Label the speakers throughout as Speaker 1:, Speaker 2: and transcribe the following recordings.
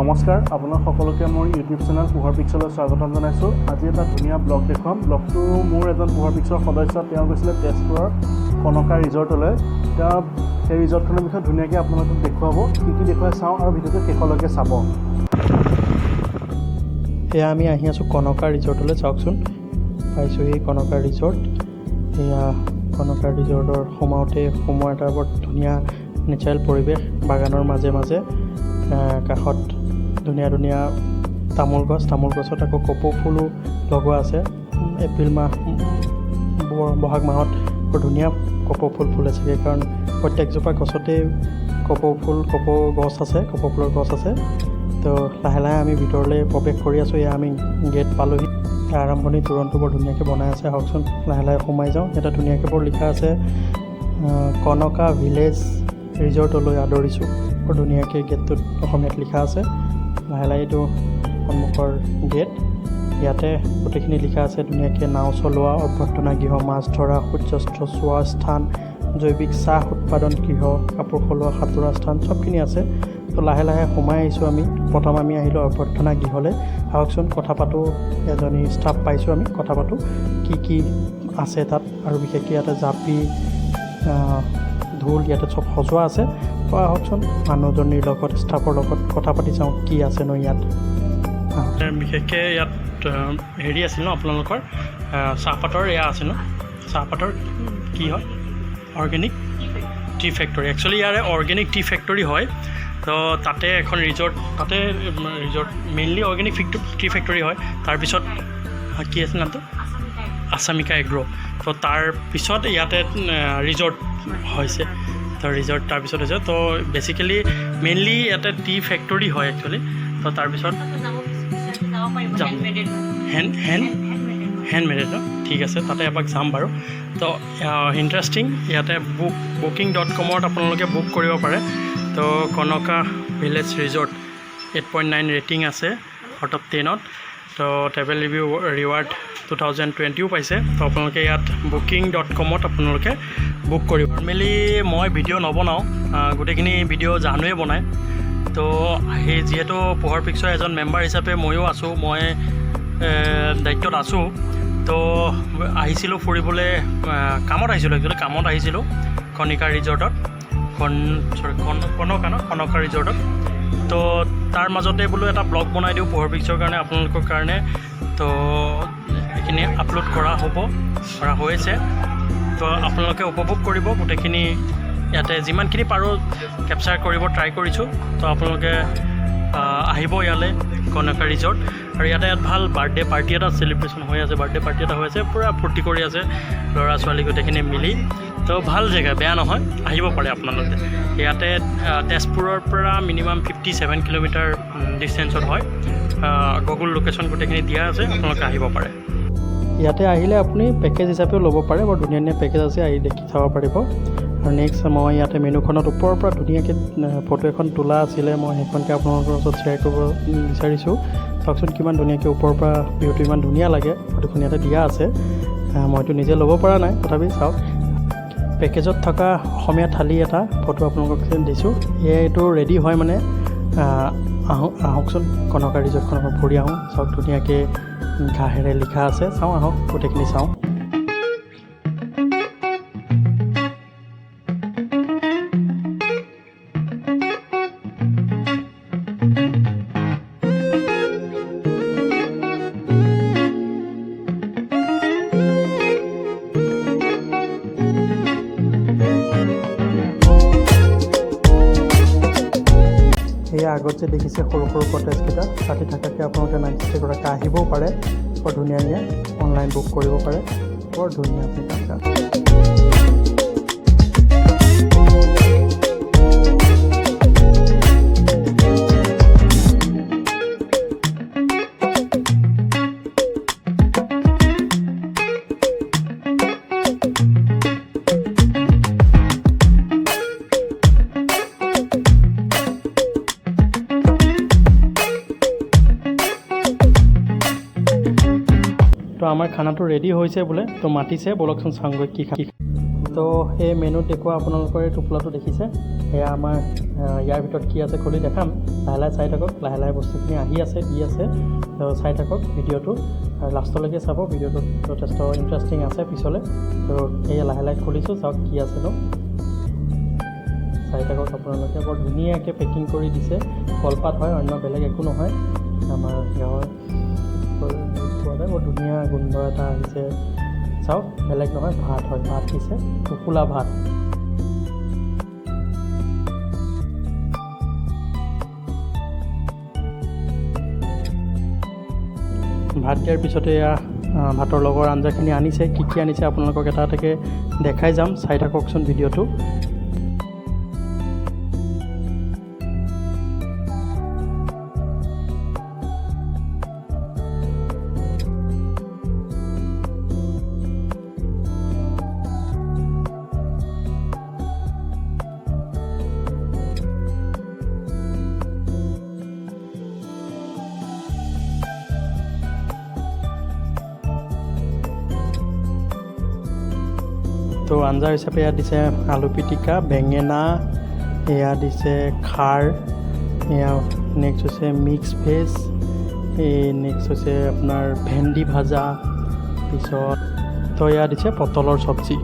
Speaker 1: নমস্কাৰ আপোনাক সকলোকে মোৰ ইউটিউব চেনেল পোহৰ পিক্সেললৈ স্বাগতম জনাইছোঁ। আজি এটা ধুনীয়া ব্লগ দেখুৱাম। ব্লগটো মোৰ এজন পোহৰ পিক্সেলৰ সদস্য, তেওঁ গৈছিলে তেজপুৰৰ কনকা ৰিজৰ্টলৈ। তেওঁ সেই ৰিজৰ্টখনৰ বিষয়ে ধুনীয়াকৈ আপোনালোকক দেখুৱাব। কি দেখুৱাই চাওঁ আৰু ভিডিঅ'টো শেষলৈকে চাব।
Speaker 2: এয়া আমি আহি আছোঁ কনকা ৰিজৰ্টলৈ। চাওকচোন, পাইছোঁহি কনকা ৰিজৰ্ট। এয়া কনকা ৰিজৰ্টৰ সোমোৱা এটা বৰ ধুনীয়া নেচাৰেল পৰিৱেশ, বাগানৰ মাজে মাজে কাষত ধুনীয়া ধুনীয়া তামোল গছত আকৌ কপৌ ফুলো লগোৱা আছে। এপ্ৰিল মাহ বহাগ মাহত বৰ ধুনীয়া কপৌ ফুল ফুলে চাগে, কাৰণ প্ৰত্যেকজোপা গছতেই কপৌ ফুলৰ গছ আছে। তো লাহে লাহে আমি ভিতৰলৈ প্ৰৱেশ কৰি আছোঁ। এয়া আমি গেট পালোহি। আৰম্ভণি তোৰণটো বৰ ধুনীয়াকৈ বনাই আছে। হওকচোন, লাহে লাহে সোমাই যাওঁ। এটা ধুনীয়াকৈ বৰ লিখা আছে, কনকা ভিলেজ ৰিজৰ্টলৈ আদৰিছোঁ। বৰ ধুনীয়াকৈ গেটটোত অসমীয়াত লিখা আছে। লাহে লাহে এইটো সন্মুখৰ গেট। ইয়াতে গোটেইখিনি লিখা আছে ধুনীয়াকৈ। নাও চলোৱা, অভ্যৰ্থনা গৃহ, মাছ ধৰা, সূৰ্যাস্ত চোৱা স্থান, জৈৱিক চাহ উৎপাদন গৃহ, কাপোৰ সলোৱা, সাঁতোৰা স্থান, চবখিনি আছে। তো লাহে লাহে সোমাই আহিছোঁ আমি। প্ৰথম আমি আহিলোঁ অভ্যৰ্থনা গৃহলৈ। আহকচোন, কথা পাতোঁ। এজনী ষ্টাফ পাইছোঁ আমি, কথা পাতোঁ কি আছে তাত। আৰু বিশেষকৈ ইয়াতে জাপি, ঢোল ইয়াতে চব সজোৱা আছে। তো আহকচোন, মানুহজনীৰ লগত, ষ্টাফৰ লগত কথা পাতি চাওঁ কি আছেনো ইয়াত। বিশেষকৈ ইয়াত হেৰি আছিল ন আপোনালোকৰ, চাহপাতৰ এয়া আছে ন, চাহপাতৰ কি হয়, অৰ্গেনিক টি ফেক্টৰী। একচুৱেলি ইয়াৰে অৰ্গেনিক টি ফেক্টৰী হয়। তো তাতে এখন resort mainly organic tea factory হয়। তাৰপিছত কি আছিল নামটো, আছামিকা এগ্ৰ'। তো তাৰপিছত ইয়াতে ৰিজৰ্ট হৈছে। তো ৰিজৰ্ট তাৰপিছত হৈছে। তো বেচিকেলি মেইনলি ইয়াতে টি ফেক্টৰী হয় একচুৱেলি। তো তাৰপিছত হেণ্ডমেডেড ন, ঠিক আছে, তাতে এপাক যাম বাৰু। তো ইণ্টাৰেষ্টিং। ইয়াতে booking.com-ত আপোনালোকে বুক কৰিব পাৰে। তো কনকা ভিলেজ ৰিজৰ্ট 8.9 ৰেটিং আছে আউট অফ 10ত। তো ট্ৰেভেল ৰিভিউ ৰিৱাৰ্ড 2020ও পাইছে। তো আপোনালোকে ইয়াত booking.com-ত আপোনালোকে বুক কৰিব। নৰ্মেলি মই ভিডিঅ' নবনাওঁ, গোটেইখিনি ভিডিঅ' জানুৱে বনায়। তো সেই যিহেতু পোহৰ পিক্সৰ এজন মেম্বাৰ হিচাপে ময়ো আছোঁ, মই দায়িত্বত আছোঁ। তো আহিছিলোঁ ফুৰিবলৈ, কামত আহিছিলোঁ কনকা ৰিজৰ্টত, কনকা ৰিজৰ্টত। তো তাৰ মাজতে বোলো এটা ব্লগ বনাই দিওঁ পোহৰ পিক্সৰ কাৰণে, আপোনালোকৰ কাৰণে। তো এইখিনি আপলোড কৰা হৈছে। তো আপোনালোকে উপভোগ কৰিব গোটেইখিনি। ইয়াতে যিমানখিনি পাৰোঁ কেপচাৰ কৰিব ট্ৰাই কৰিছোঁ। তো আপোনালোকে আহিব ইয়ালৈ, কনকা ৰিজৰ্ট। আৰু ইয়াত ভাল বাৰ্থডে পাৰ্টি এটা চেলিব্ৰেশ্যন হৈ আছে, পূৰা ফূৰ্তি কৰি আছে ল'ৰা ছোৱালী গোটেইখিনি মিলি। তো ভাল জেগা, বেয়া নহয়, আহিব পাৰে আপোনালোকে। ইয়াতে তেজপুৰৰ পৰা মিনিমাম 57 কিলোমিটাৰ ডিষ্টেঞ্চত হয়। গুগল লোকেশ্যন গোটেইখিনি দিয়া আছে, আপোনালোকে আহিব পাৰে। ইয়াতে আহিলে আপুনি পেকেজ হিচাপেও ল'ব পাৰে। বৰ ধুনীয়া ধুনীয়া পেকেজ আছে, আহি দেখি চাব পাৰিব। আৰু নেক্সট মই ইয়াতে মেনুখনত ওপৰৰ পৰা ধুনীয়াকৈ ফটো এখন তোলা আছিলে, মই সেইখনকে আপোনালোকৰ ওচৰত শ্বেয়াৰ কৰিব বিচাৰিছোঁ। চাওকচোন কিমান ধুনীয়াকৈ ওপৰৰ পৰা ভিউটো ইমান ধুনীয়া লাগে। ফটোখন ইয়াতে দিয়া আছে, মইতো নিজে ল'ব পৰা নাই, তথাপি চাওক। পেকেজত থকা অসমীয়া থালি এটা ফটো আপোনালোকক দিছোঁ। এইটো ৰেডি হয় মানে। আহকচোন, কনকা ৰিজৰ্টখনৰ পৰা ফুৰি আহোঁ। চাওক ধুনীয়াকৈ ঘাঁহেৰে লিখা আছে। চাওঁ, আহক গোটেইখিনি চাওঁ। এয়া আগত যে দেখিছে সৰু সৰু কটেজকেইটা, তাতে থকাকৈ আপোনালোকে 90 টকাকৈ আহিবও পাৰে। বৰ ধুনীয়া অনলাইন বুক কৰিব পাৰে। বৰ ধুনীয়া জেগা। তো আমাৰ খানাটো ৰেডি হৈছে বোলে। তো মাতিছে, ব'লকচোন চাওঁগৈ কি তো এই মেনুত দেখুৱা আপোনালোকৰ এই টোপোলাটো দেখিছে এয়া আমাৰ ইয়াৰ ভিতৰত কি আছে খুলি দেখাম লাহে লাহে চাই থাকক লাহে লাহে বস্তুখিনি আহি আছে দি আছে তো চাই থাকক ভিডিঅ'টো আৰু লাষ্টলৈকে চাব ভিডিঅ'টো যথেষ্ট ইণ্টাৰেষ্টিং আছে পিছলৈ তো এয়া লাহে লাহে খুলিছোঁ চাওক কি আছে ন চাই থাকক আপোনালোকে বৰ ধুনীয়াকৈ পেকিং কৰি দিছে কলপাত হয় অন্য বেলেগ একো নহয় আমাৰ গাঁৱৰ বৰ ধুনীয়া গোন্ধ এটা আহিছে চাওক বেলেগ নহয় ভাত হয় ভাত দিছে টোপোলা ভাত ভাত দিয়াৰ পিছতে এয়া ভাতৰ লগৰ আঞ্জাখিনি আনিছে কি আনিছে আপোনালোকক এটা এটাকৈ দেখাই যাম চাই থাককচোন ভিডিঅ'টো তো আঞ্জা হিচাপে ইয়াত দিছে আলু পিটিকা বেঙেনা এয়া দিছে খাৰ এয়া নেক্সট হৈছে মিক্স ভেজ নেক্সট হৈছে আপোনাৰ ভেন্দি ভাজা পিছত তো এয়া দিছে পটলৰ চব্জি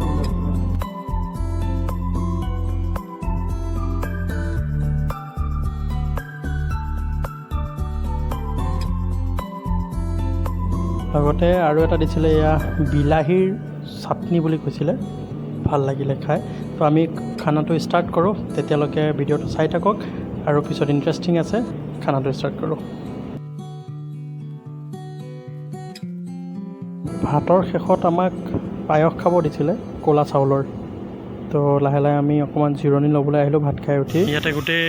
Speaker 2: লগতে আৰু এটা দিছিলে এয়া বিলাহীৰ চাটনি বুলি কৈছিলে ভাল লাগিলে খাই তো আমি খানাটো ষ্টাৰ্ট কৰোঁ তেতিয়ালৈকে ভিডিঅ'টো চাই থাকক আৰু পিছত ইণ্টাৰেষ্টিং আছে খানাটো ষ্টাৰ্ট কৰোঁ ভাতৰ শেষত আমাক পায়স খাব দিছিলে ক'লা চাউলৰ তো লাহে লাহে আমি অকণমান জিৰণি ল'বলৈ আহিলোঁ ভাত খাই উঠি ইয়াতে গোটেই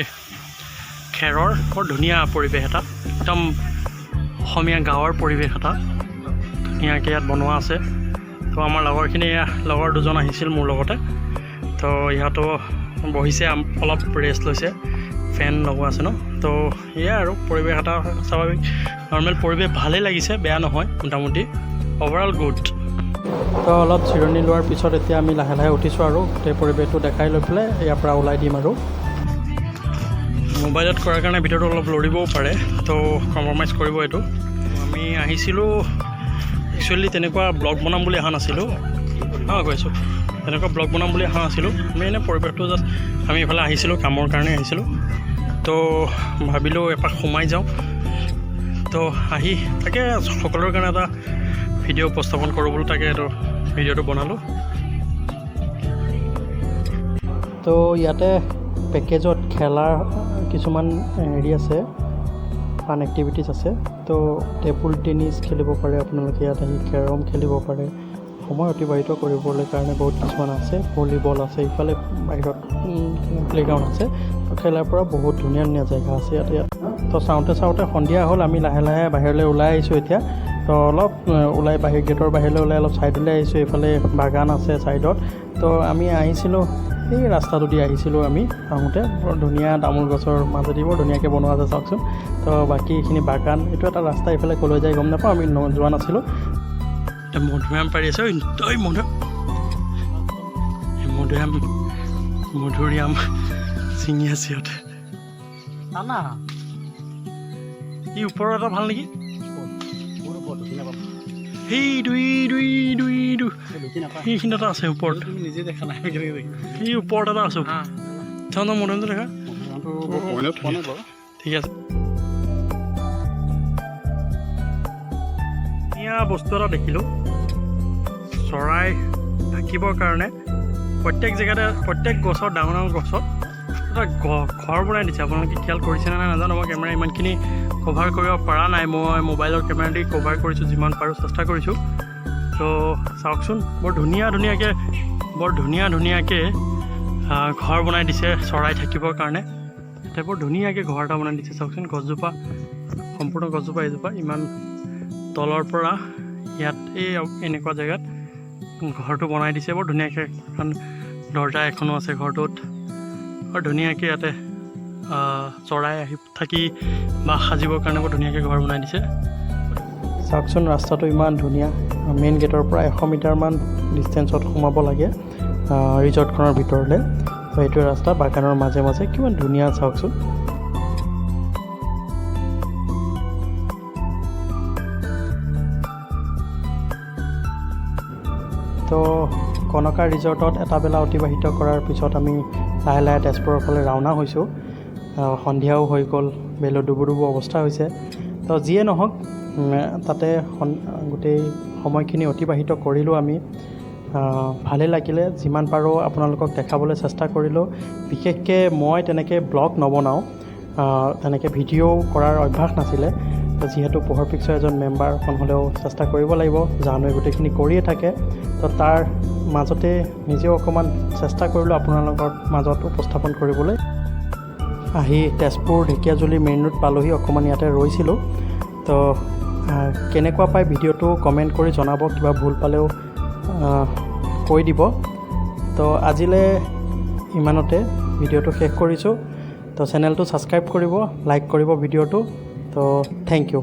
Speaker 2: খেৰৰ বৰ ধুনীয়া পৰিৱেশ এটা একদম অসমীয়া গাঁৱৰ পৰিৱেশ এটা ধুনীয়াকৈ ইয়াত বনোৱা আছে তো আমাৰ লগৰখিনি লগৰ দুজন আহিছিল মোৰ লগতে তো ইহঁতো বহিছে অলপ ৰেষ্ট লৈছে ফেন লগোৱা আছে ন তো এয়া আৰু পৰিৱেশ এটা স্বাভাৱিক নৰ্মেল পৰিৱেশ ভালেই লাগিছে বেয়া নহয় মোটামুটি অভাৰঅল গুড তো অলপ জিৰণি লোৱাৰ পিছত এতিয়া আমি লাহে লাহে উঠিছোঁ আৰু গোটেই পৰিৱেশটো দেখাই লৈ পেলাই ইয়াৰ পৰা ওলাই দিম আৰু মোবাইলত কৰাৰ কাৰণে ভিডিঅ'টো অলপ লৰিবও পাৰে তো কম্প্ৰমাইজ কৰিব এইটো আমি আহিছিলোঁ একচুৱেলি তেনেকুৱা ব্লগ বনাম বুলি অহা নাছিলোঁ কৈছোঁ তেনেকুৱা ব্লগ বনাম বুলি অহা নাছিলোঁ আমি এনেই পৰিৱেশটো জাষ্ট আমি এইফালে আহিছিলোঁ কামৰ কাৰণে আহিছিলোঁ তো ভাবিলোঁ এপাক সোমাই যাওঁ তো আহি তাকে সকলোৰে কাৰণে এটা ভিডিঅ' উপস্থাপন কৰোঁ বুলি তাকে এইটো ভিডিঅ'টো বনালোঁ তো ইয়াতে পেকেজত খেলাৰ কিছুমান হেৰি আছে ফান এক্টিভিটিছ আছে তো টেবুল টেনিছ খেলিব পাৰে আপোনালোকে ইয়াত আহি কেৰম খেলিব পাৰে সময় অতিবাহিত কৰিবলৈ কাৰণে বহুত কিছুমান আছে ভলীবল আছে ইফালে বাহিৰত প্লেগ্ৰাউণ্ড আছে তো খেলাৰ পৰা বহুত ধুনীয়া ধুনীয়া জেগা আছে ইয়াত তো চাওঁতে সন্ধিয়া হ'ল আমি লাহে লাহে বাহিৰলৈ ওলাই আহিছোঁ এতিয়া তো অলপ ওলাই গেটৰ বাহিৰলৈ ওলাই অলপ ছাইডলৈ আহিছোঁ এইফালে বাগান আছে ছাইডত তো আমি আহিছিলোঁ এই ৰাস্তাটো দি আহিছিলোঁ আমি আহোঁতে বৰ ধুনীয়া তামোল গছৰ মাজেদি বৰ ধুনীয়াকৈ বনোৱা আছে চাওকচোন তো বাকী এইখিনি বাগান এইটো এটা ৰাস্তা এইফালে ক'লৈ যায় গম নাপাওঁ আমি যোৱা নাছিলোঁ এতিয়া মধুৰিআম পাৰি আছে মধুৰিআম ছিঙি আছে সিহঁতে না ই ওপৰৰ এটা ভাল নেকি সেইখিনি এটা আছে ওপৰত নিজে দেখা নাই এই ওপৰত এটা আছে চাওঁ মধুৰিআমটো দেখা ঠিক আছে ধুনীয়া বস্তু এটা দেখিলোঁ চৰাই থাকিবৰ কাৰণে প্ৰত্যেক জেগাতে প্ৰত্যেক গছৰ ডাঙৰ ডাঙৰ গছত এটা ঘৰ বনাই দিছে আপোনালোকে খেয়াল কৰিছেনে নাই নাজানো মই কেমেৰা ইমানখিনি কভাৰ কৰিব পৰা নাই মই মোবাইলৰ কেমেৰা দি কভাৰ কৰিছোঁ যিমান পাৰোঁ চেষ্টা কৰিছোঁ তো চাওকচোন বৰ ধুনীয়াকৈ ঘৰ বনাই দিছে চৰাই থাকিবৰ কাৰণে এতিয়া বৰ ধুনীয়াকৈ ঘৰ এটা বনাই দিছে চাওকচোন গছজোপা সম্পূৰ্ণ গছজোপা এজোপা ইমান তলৰ পৰা ইয়াত এই এনেকুৱা জেগাত ঘৰটো বনাই দিছে বৰ ধুনীয়াকৈ কাৰণ দৰ্জা এখনো আছে ঘৰটোত বৰ ধুনীয়াকৈ ইয়াতে চৰাই আহি থাকি বা সাজিবৰ কাৰণে বৰ ধুনীয়াকৈ ঘৰ বনাই দিছে চাওকচোন ৰাস্তাটো ইমান ধুনীয়া মেইন গেটৰ পৰা 100 মিটাৰমান ডিষ্টেঞ্চত সোমাব লাগে ৰিজৰ্টখনৰ ভিতৰলৈ। তো এইটোৱে ৰাস্তা বাগানৰ মাজে মাজে, কিমান ধুনীয়া চাওকচোন। তো কনকা ৰিজৰ্টত এটা বেলা অতিবাহিত কৰাৰ পিছত আমি লাহে লাহে তেজপুৰৰ ফালে ৰাওনা হৈছোঁ। সন্ধিয়াও হৈ গ'ল, বেলি ডুবু ডুবু অৱস্থা হৈছে। তো যিয়ে নহওক, তাতে গোটেই সময়খিনি অতিবাহিত কৰিলোঁ আমি। ভালেই লাগিলে, যিমান পাৰোঁ আপোনালোকক দেখাবলৈ চেষ্টা কৰিলোঁ। বিশেষকৈ মই তেনেকৈ ব্লগ নবনাওঁ, তেনেকৈ ভিডিঅ' কৰাৰ অভ্যাস নাছিলে। যিহেতু পোহৰ পিক্সাৰ এজন মেম্বাৰ, অকণ হ'লেও চেষ্টা কৰিব লাগিব। জানুৱাৰী গোটেইখিনি কৰিয়ে থাকে, তো তাৰ মাজতে নিজেও অকণমান চেষ্টা কৰিলোঁ আপোনালোকৰ মাজত উপস্থাপন কৰিবলৈ। আহি তেজপুৰ ঢেকীয়াজুলি মেইন ৰোড পালোহি, অকণমান ইয়াতে ৰৈছিলোঁ। তো কেনেকুৱা পাই ভিডিঅ'টো কমেণ্ট কৰি জনাব, কিবা ভুল পালেও কৈ দিব। তো আজিলৈ ইমানতে ভিডিঅ'টো শেষ কৰিছোঁ। তো চেনেলটো ছাবস্ক্ৰাইব কৰিব, লাইক কৰিব ভিডিঅ'টো। তো থেংক ইউ।